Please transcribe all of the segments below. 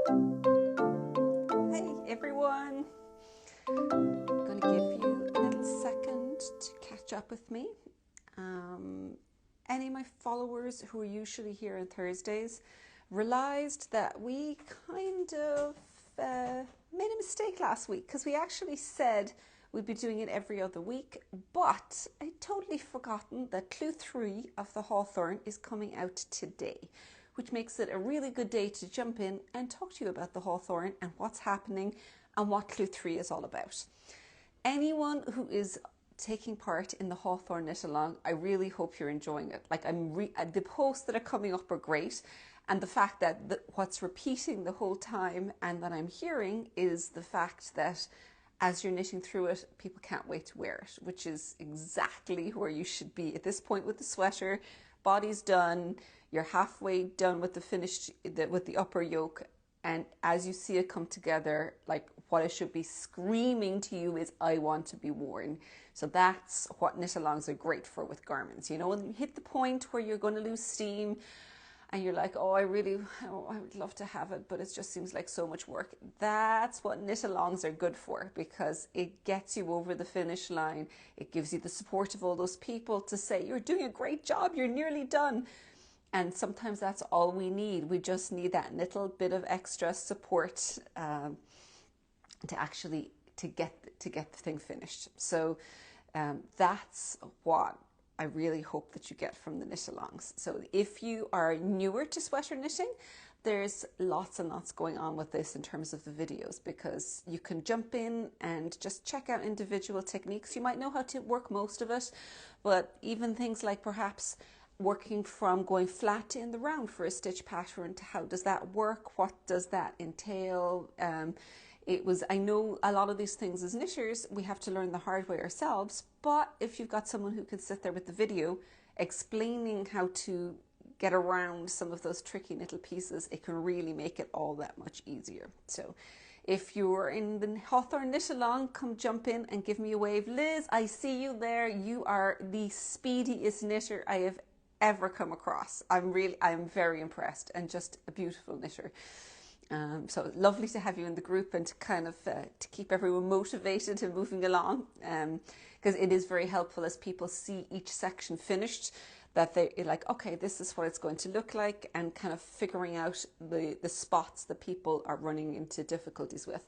Hey everyone, I'm going to give you a little second to catch up with me. Any of my followers who are usually here on Thursdays realized that we kind of made a mistake last week because we actually said we'd be doing it every other week, but I'd totally forgotten that Clue 3 of the Hawthorn is coming out today, which makes it a really good day to jump in and talk to you about the Hawthorn and what's happening and what Clue 3 is all about. Anyone who is taking part in the Hawthorn knit along, I really hope you're enjoying it. Like the posts that are coming up are great, and the fact that what's repeating the whole time and that I'm hearing is the fact that as you're knitting through it, people can't wait to wear it, which is exactly where you should be at this point with the sweater. Body's done, you're halfway done with with the upper yoke, and as you see it come together, like what it should be screaming to you is, I want to be worn. So that's what knit alongs are great for with garments. You know, when you hit the point where you're going to lose steam and you're like, I would love to have it, but it just seems like so much work. That's what knit alongs are good for, because it gets you over the finish line. It gives you the support of all those people to say, you're doing a great job, you're nearly done. And sometimes that's all we need. We just need that little bit of extra support to get the thing finished. So that's what I really hope that you get from the knit alongs. So if you are newer to sweater knitting, there's lots and lots going on with this in terms of the videos, because you can jump in and just check out individual techniques. You might know how to work most of it, but even things like perhaps working from going flat in the round for a stitch pattern to how does that work, what does that entail. I know a lot of these things as knitters we have to learn the hard way ourselves, but if you've got someone who can sit there with the video explaining how to get around some of those tricky little pieces, it can really make it all that much easier. So if you're in the Hawthorn knit along, come jump in and give me a wave. Liz, I see you there. You are the speediest knitter I have ever come across. I'm very impressed, and just a beautiful knitter. So lovely to have you in the group and to kind of to keep everyone motivated and moving along, because it is very helpful as people see each section finished, that they're like, okay, this is what it's going to look like, and kind of figuring out the spots that people are running into difficulties with.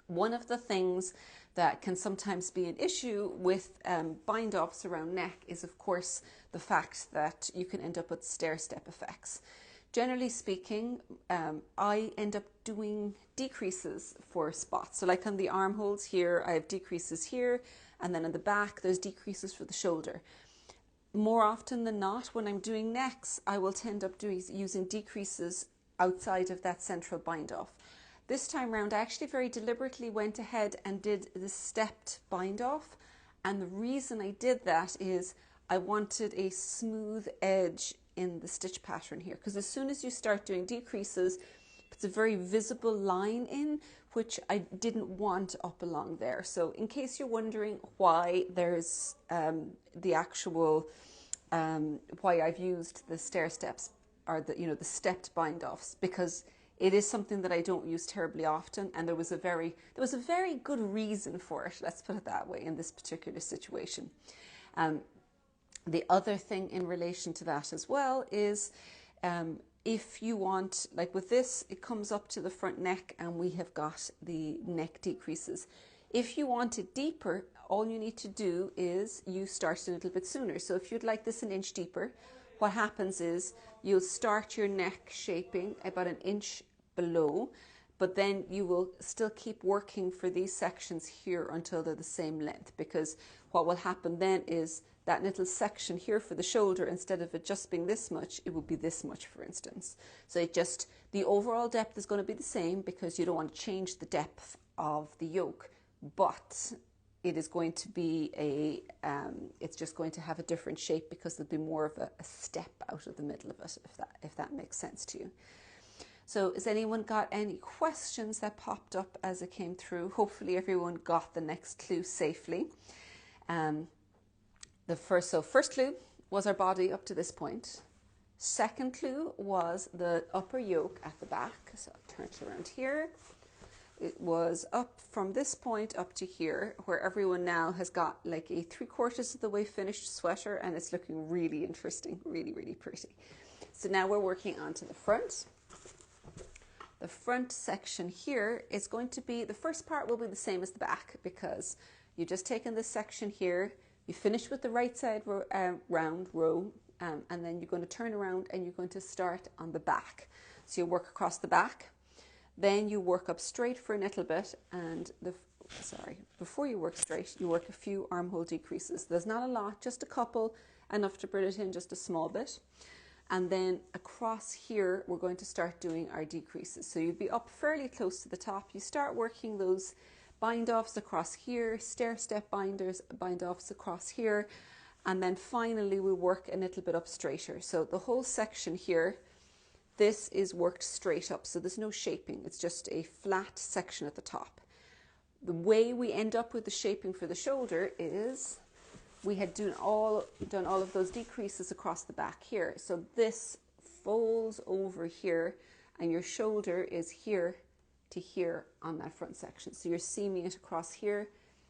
One of the things that can sometimes be an issue with bind offs around neck is, of course, the fact that you can end up with stair step effects. Generally speaking, I end up doing decreases for spots. So like on the armholes here, I have decreases here, and then in the back, there's decreases for the shoulder. More often than not, when I'm doing necks, I will tend up using decreases outside of that central bind off. This time round, I actually very deliberately went ahead and did the stepped bind off. And the reason I did that is I wanted a smooth edge in the stitch pattern here, because as soon as you start doing decreases, it's a very visible line in, which I didn't want up along there. So in case you're wondering why there's the actual why I've used the stair steps, or the stepped bind offs, because it is something that I don't use terribly often, and there was a very good reason for it, let's put it that way, in this particular situation. The other thing in relation to that as well is if you want, like with this, it comes up to the front neck and we have got the neck decreases. If you want it deeper, all you need to do is you start a little bit sooner. So if you'd like this an inch deeper, what happens is you'll start your neck shaping about an inch below, but then you will still keep working for these sections here until they're the same length, because what will happen then is that little section here for the shoulder, instead of it just being this much, it will be this much, for instance. So the overall depth is going to be the same, because you don't want to change the depth of the yoke, but it is going to be it's just going to have a different shape, because there'll be more of a step out of the middle of it, if that makes sense to you. So has anyone got any questions that popped up as it came through? Hopefully everyone got the next clue safely. First clue was our body up to this point. Second clue was the upper yoke at the back. So I'll turn it around here. It was up from this point up to here, where everyone now has got like a 3/4 of the way finished sweater, and it's looking really interesting, really, really pretty. So now we're working on to the front. The front section here is going to be, the first part will be the same as the back, because you've just taken this section here, you finish with the right side round row, and then you're going to turn around and you're going to start on the back. So you work across the back. Then you work up straight for a little bit, and before you work straight, you work a few armhole decreases. There's not a lot, just a couple, enough to bring it in just a small bit. And then across here, we're going to start doing our decreases. So you'd be up fairly close to the top. You start working those bind offs across here, stair step bind offs across here, and then finally we work a little bit up straighter. So the whole section here, this is worked straight up, so there's no shaping. It's just a flat section at the top. The way we end up with the shaping for the shoulder is we had done all of those decreases across the back here. So this folds over here, and your shoulder is here to here on that front section. So you're seaming it across here.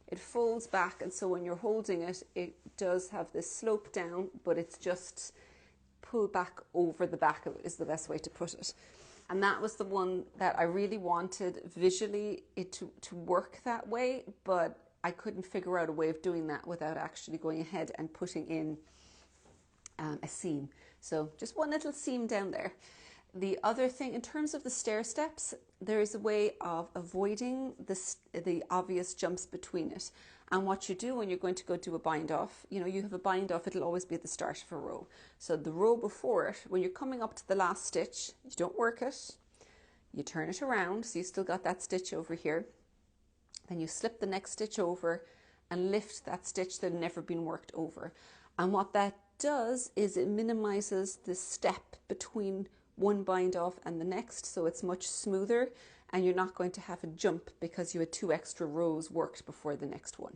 It folds back, and so when you're holding it, it does have this slope down, but it's just pull back over the back of it is the best way to put it. And that was the one that I really wanted visually it to work that way, but I couldn't figure out a way of doing that without actually going ahead and putting in a seam. So just one little seam down there. The other thing, in terms of the stair steps, there is a way of avoiding the obvious jumps between it. And what you do when you're going to go do a bind off, you have a bind off, it'll always be at the start of a row. So the row before it, when you're coming up to the last stitch, you don't work it, you turn it around, so you still got that stitch over here. Then you slip the next stitch over and lift that stitch that had never been worked over. And what that does is it minimizes the step between one bind off and the next, so it's much smoother, and you're not going to have a jump because you had 2 extra rows worked before the next one.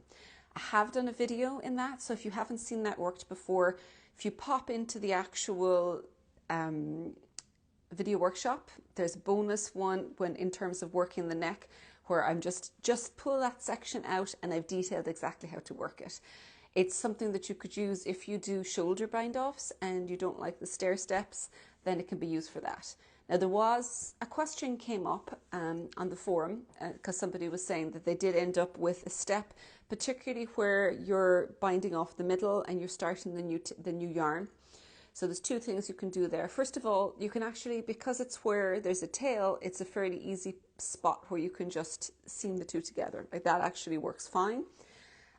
I have done a video in that, so if you haven't seen that worked before, if you pop into the actual video workshop, there's a bonus one when in terms of working the neck, where I'm just pull that section out and I've detailed exactly how to work it. It's something that you could use if you do shoulder bind offs and you don't like the stair steps, then it can be used for that. Now there was a question came up on the forum because somebody was saying that they did end up with a step, particularly where you're binding off the middle and you're starting the new yarn. So there's 2 things you can do there. First of all, you can actually, because it's where there's a tail, it's a fairly easy spot where you can just seam the 2 together. Like that actually works fine.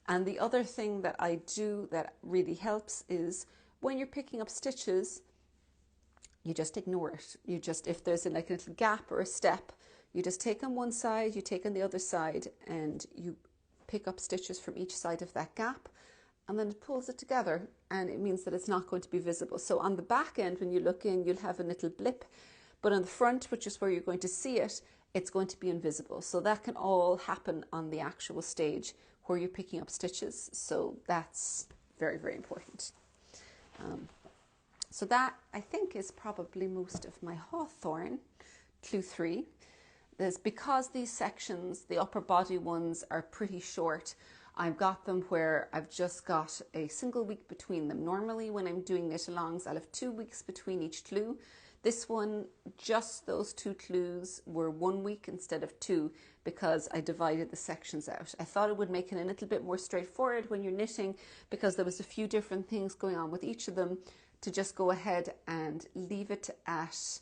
And the other thing that I do that really helps is when you're picking up stitches, you just ignore it. You just, if there's a little gap or a step, you just take on one side, you take on the other side, and you pick up stitches from each side of that gap, and then it pulls it together, and it means that it's not going to be visible. So on the back end, when you look in, you'll have a little blip, but on the front, which is where you're going to see it, it's going to be invisible. So that can all happen on the actual stage where you're picking up stitches. So that's very, very important. So that, I think, is probably most of my Hawthorn. Clue 3. Because these sections, the upper body ones, are pretty short, I've got them where I've just got a single week between them. Normally when I'm doing knit-alongs, I'll have 2 weeks between each clue. This one, just those 2 clues were 1 week instead of 2 because I divided the sections out. I thought it would make it a little bit more straightforward when you're knitting because there was a few different things going on with each of them, to just go ahead and leave it at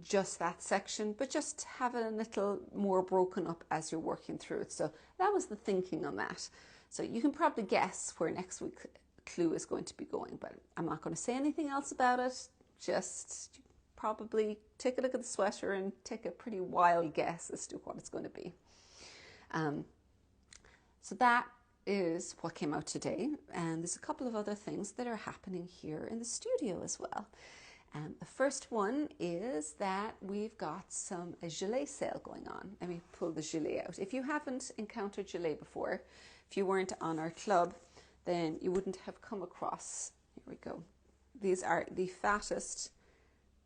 just that section, but just have it a little more broken up as you're working through it. So that was the thinking on that. So you can probably guess where next week's clue is going to be going, but I'm not going to say anything else about it. Just probably take a look at the sweater and take a pretty wild guess as to what it's going to be. So that is what came out today, and there's a couple of other things that are happening here in the studio as well. The first one is that we've got a gilet sale going on. Let me pull the gilet out. If you haven't encountered gilet before, if you weren't on our club, then you wouldn't have come across, here we go. These are the fattest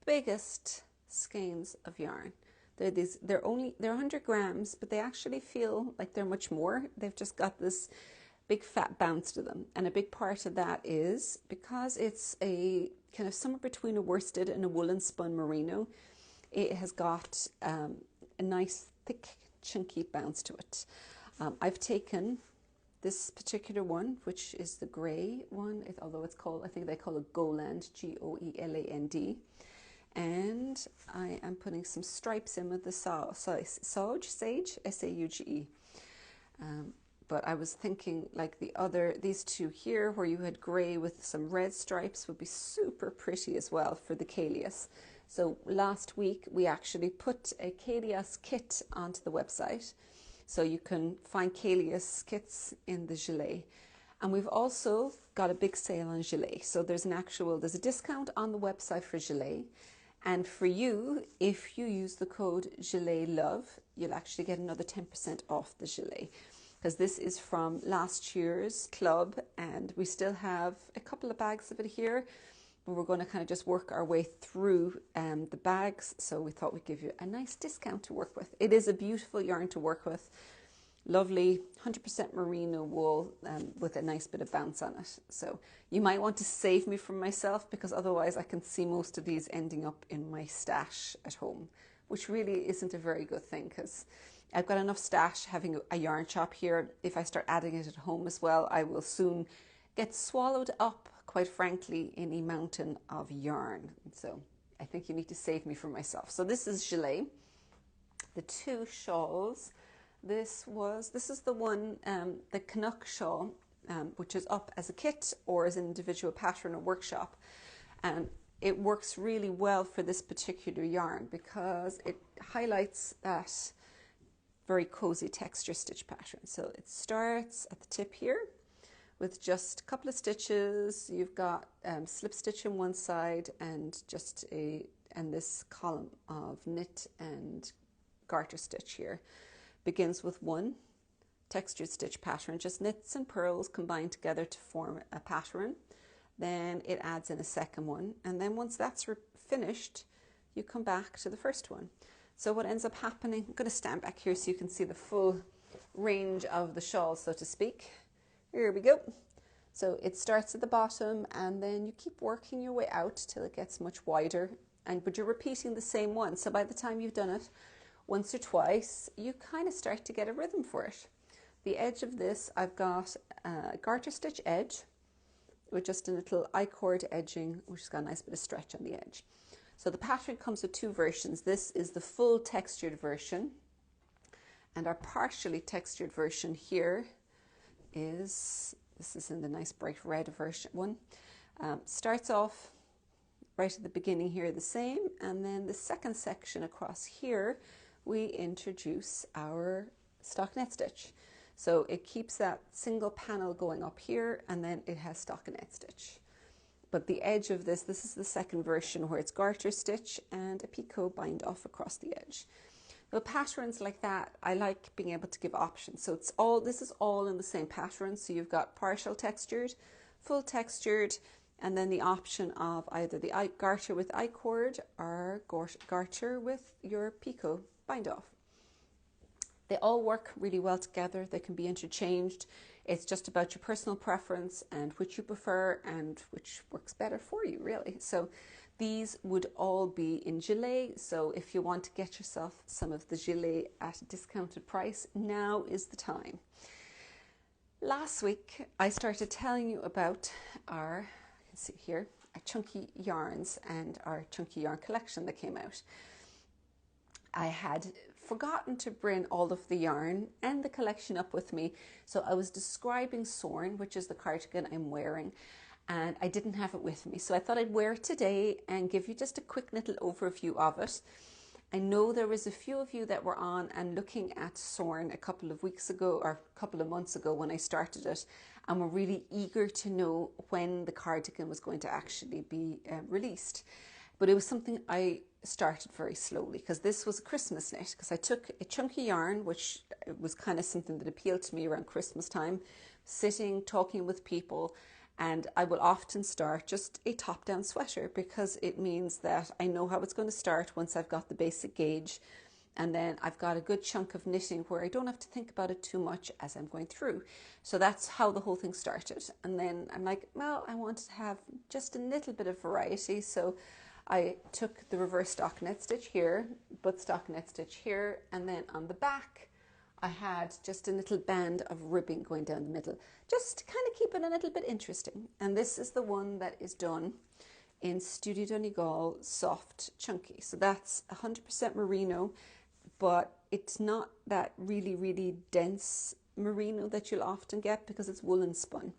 biggest skeins of yarn. They're 100 grams, but they actually feel like they're much more. They've just got this big fat bounce to them. And a big part of that is because it's a kind of somewhere between a worsted and a woolen spun merino, it has got a nice thick chunky bounce to it. I've taken this particular one, which is the grey one, although it's called, I think they call it Goland, Goeland. And I am putting some stripes in with the Sage, S-A-U-G-E. But I was thinking like these two here, where you had grey with some red stripes, would be super pretty as well for the Kalias. So last week we actually put a Kalias kit onto the website. So you can find Kalias kits in the gilet. And we've also got a big sale on gilet. So there's a discount on the website for gilet. And for you, if you use the code GILETLOVE, you'll actually get another 10% off the gilet. Because this is from last year's club, and we still have a couple of bags of it here. But we're going to kind of just work our way through the bags. So we thought we'd give you a nice discount to work with. It is a beautiful yarn to work with. Lovely 100% merino wool with a nice bit of bounce on it. So you might want to save me from myself, because otherwise I can see most of these ending up in my stash at home, which really isn't a very good thing, because I've got enough stash having a yarn shop here. If I start adding it at home as well, I will soon get swallowed up, quite frankly, in a mountain of yarn. So I think you need to save me from myself. So this is gilet. The two shawls. This is the one, the Canuck shawl, which is up as a kit or as an individual pattern or workshop. It works really well for this particular yarn because it highlights that very cozy texture stitch pattern. So it starts at the tip here with just a couple of stitches. You've got slip stitch on one side and and this column of knit and garter stitch here. Begins with one textured stitch pattern, just knits and purls combined together to form a pattern. Then it adds in a second one, and then once that's finished, you come back to the first one. So what ends up happening, I'm going to stand back here so you can see the full range of the shawl, so to speak. Here we go. So it starts at the bottom, and then you keep working your way out till it gets much wider, but you're repeating the same one. So by the time you've done it once or twice, you kind of start to get a rhythm for it. The edge of this, I've got a garter stitch edge with just a little I-cord edging, which has got a nice bit of stretch on the edge. So the pattern comes with two versions. This is the full textured version, and our partially textured version here this is in the nice bright red version one. Starts off right at the beginning here the same, and then the second section across here we introduce our stockinette stitch. So it keeps that single panel going up here, and then it has stockinette stitch. But the edge of this is the second version where it's garter stitch and a picot bind off across the edge. With patterns like that, I like being able to give options. So this is all in the same pattern. So you've got partial textured, full textured, and then the option of either the garter with I-cord or garter with your picot bind off. They all work really well together. They can be interchanged. It's just about your personal preference and which you prefer and which works better for you, really. So these would all be in gilet. So if you want to get yourself some of the gilet at a discounted price, now is the time. Last week, I started telling you about our chunky yarns and our chunky yarn collection that came out. I had forgotten to bring all of the yarn and the collection up with me, so I was describing Sorn, which is the cardigan I'm wearing, and I didn't have it with me. So I thought I'd wear it today and give you just a quick little overview of it. I know there was a few of you that were on and looking at Sorn a couple of weeks ago or a couple of months ago when I started it, and were really eager to know when the cardigan was going to actually be released. But it was something I started very slowly, because this was a Christmas knit, because I took a chunky yarn, which was kind of something that appealed to me around Christmas time, sitting, talking with people, And I will often start just a top-down sweater because it means that I know how it's going to start once I've got the basic gauge, and then I've got a good chunk of knitting where I don't have to think about it too much as I'm going through. So that's how the whole thing started. And then I'm like, well, I want to have just a little bit of variety. So I took the reverse stockinette stitch here, butt stockinette stitch here, and then on the back I had just a little band of ribbing going down the middle, just to kind of keep it a little bit interesting. And this is the one that is done in Studio Donegal Soft Chunky. So that's 100% merino, but it's not that really, really dense merino that you'll often get because it's woolen spun.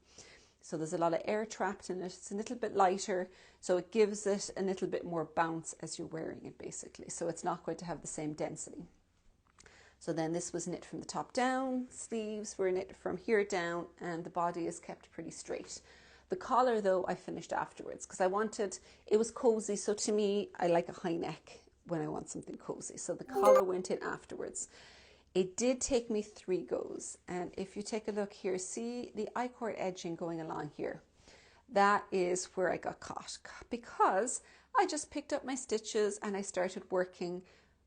So there's a lot of air trapped in it. It's a little bit lighter, so it gives it a little bit more bounce as you're wearing it, basically. So it's not going to have the same density. So then this was knit from the top down, sleeves were knit from here down, and the body is kept pretty straight. The collar, though, I finished afterwards because I wanted, it was cozy. So to me, I like a high neck when I want something cozy. So the collar went in afterwards. It did take me 3 goes, and if you take a look here, see the I-cord edging going along here. That is where I got caught because I just picked up my stitches and I started working.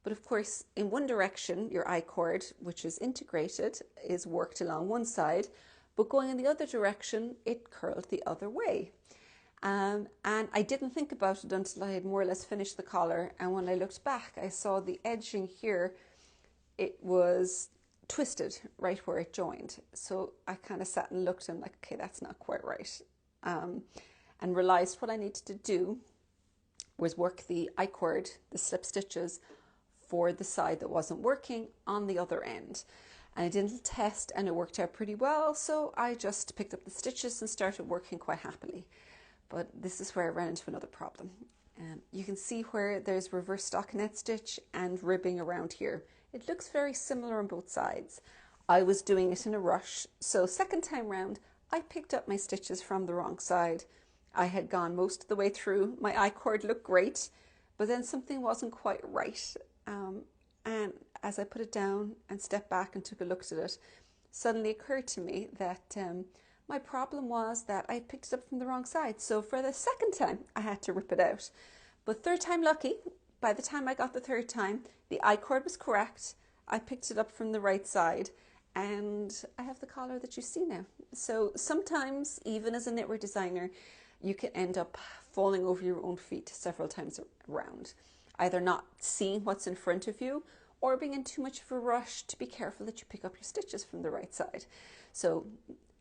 But of course, in one direction, your I-cord, which is integrated, is worked along one side, but going in the other direction, it curled the other way. And I didn't think about it until I had more or less finished the collar. And when I looked back, I saw the edging here. It was twisted right where it joined. So I kind of sat and looked and like, okay, that's not quite right. And realized what I needed to do was work the I-cord, the slip stitches, for the side that wasn't working on the other end. And I did a little test and it worked out pretty well. So I just picked up the stitches and started working quite happily. But this is where I ran into another problem. You can see where there's reverse stockinette stitch and ribbing around here. It looks very similar on both sides. I was doing it in a rush, so second time round, I picked up my stitches from the wrong side. I had gone most of the way through. My I-cord looked great, but then something wasn't quite right. And as I put it down and stepped back and took a look at it, suddenly occurred to me that my problem was that I picked it up from the wrong side. So for the second time, I had to rip it out. But third time lucky. By the time I got the third time, the I-cord was correct. I picked it up from the right side and I have the collar that you see now. So sometimes, even as a knitwear designer, you can end up falling over your own feet several times around. Either not seeing what's in front of you or being in too much of a rush to be careful that you pick up your stitches from the right side. So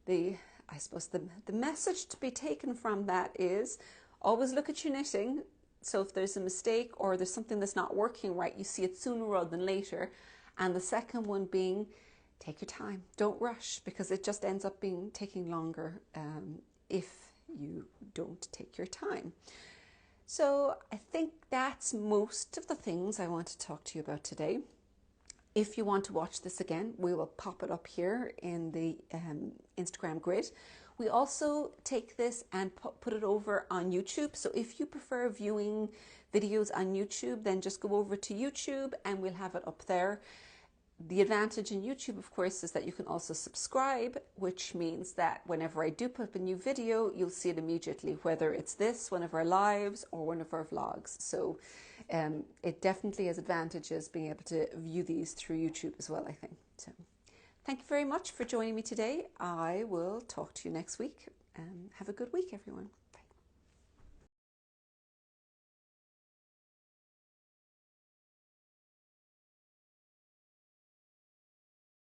I suppose the message to be taken from that is always look at your knitting. So if there's a mistake or there's something that's not working right, you see it sooner rather than later. And the second one being, take your time. Don't rush, because it just ends up taking longer if you don't take your time. So I think that's most of the things I want to talk to you about today. If you want to watch this again, we will pop it up here in the Instagram grid. We also take this and put it over on YouTube. So if you prefer viewing videos on YouTube, then just go over to YouTube and we'll have it up there. The advantage in YouTube, of course, is that you can also subscribe, which means that whenever I do put up a new video, you'll see it immediately, whether it's this, one of our lives, or one of our vlogs. So it definitely has advantages being able to view these through YouTube as well, I think. So thank you very much for joining me today. I will talk to you next week. Have a good week, everyone. Bye.